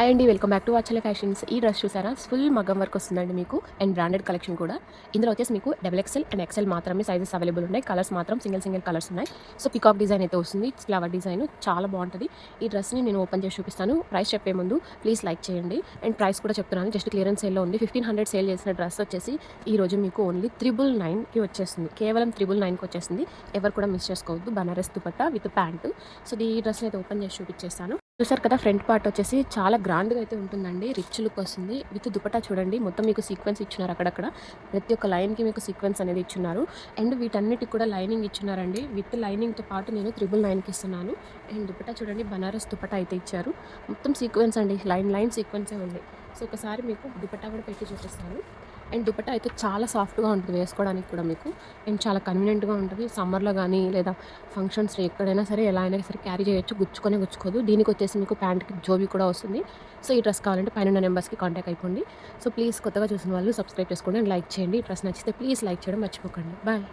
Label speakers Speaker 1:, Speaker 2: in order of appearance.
Speaker 1: Hi అండి, welcome back to వాచల fashions. ఈ dress చూసారా, ఫుల్ మగ్గం వర్క్ వస్తుందండి మీకు, అండ్ బ్రాండెడ్ కలెక్షన్ కూడా. ఇందులో వచ్చేసి మీకు డబుల్ ఎక్సెల్ అండ్ ఎక్సెల్ మాత్రమే సైజెస్ అవైలబుల్ ఉన్నాయి. కలర్స్ మాత్రం సింగిల్ కలర్స్ ఉన్నాయి. సో పికాక్ డిజైన్ అయితే వస్తుంది, ఫ్లవర్ డిజైన్ చాలా బాగుంటుంది. ఈ డ్రెస్ని నేను ఓపెన్ చేసి చూపిస్తాను. ప్రైస్ చెప్పే ముందు ప్లీజ్ లైక్ చేయండి, అండ్ ప్రైస్ కూడా చెప్తున్నాను. జస్ట్ క్లియరెన్స్ సేల్లో ఉంది. 1500 సేల్ చేసిన డ్రెస్ వచ్చేసి ఈ రోజు మీకు ఓన్లీ 999కి వచ్చేస్తుంది. కేవలం 999కి వచ్చేస్తుంది. ఎవరు కూడా మిస్ చేసుకోవద్దు. Banaras dupatta with pant. So ఈ డ్రెస్ని అయితే ఓపెన్ చేసి చూపించేస్తాను. చూసారు కదా, ఫ్రంట్ పార్ట్ వచ్చేసి చాలా గ్రాండ్గా అయితే ఉంటుందండి. రిచ్ లుక్ వస్తుంది. విత్ దుపట్టా చూడండి, మొత్తం మీకు సీక్వెన్స్ ఇచ్చున్నారు. అక్కడక్కడ ప్రతి ఒక్క లైన్కి మీకు సీక్వెన్స్ అనేది ఇచ్చున్నారు. అండ్ వీటన్నిటికి కూడా లైనింగ్ ఇచ్చున్నారండి. విత్ లైనింగ్తో పాటు నేను 999కి ఇస్తున్నాను. అండ్ దుపట్టా చూడండి, బనారస్ దుపట్టా అయితే ఇచ్చారు. మొత్తం సీక్వెన్స్ అండి, లైన్ సీక్వెన్సే ఉంది. సో ఒకసారి మీకు దుపట్టా కూడా పెట్టి చూపిస్తాను. అండ్ దుపట్టా అయితే చాలా సాఫ్ట్గా ఉంటుంది వేసుకోవడానికి కూడా మీకు, అండ్ చాలా కన్వీనియంట్గా ఉంటుంది. సమ్మర్లో కానీ లేదా ఫంక్షన్స్ ఎక్కడైనా సరే ఎలా అయినా సరే క్యారీ చేయొచ్చు. గుచ్చుకోదు. దీనికి వచ్చేసి మీకు ప్యాంట్కి జోబీ కూడా వస్తుంది. సో ఈ డ్రెస్ కావాలంటే పైన నెంబర్స్కి కాంటాక్ట్ అయిపోండి. సో ప్లీజ్ కొత్తగా చూసిన వాళ్ళు సబ్స్క్రైబ్ చేసుకోండి అండ్ లైక్ చేయండి. ఈ డ్రెస్ నచ్చితే ప్లీజ్ లైక్ చేయడం మర్చిపోకండి. బాయ్.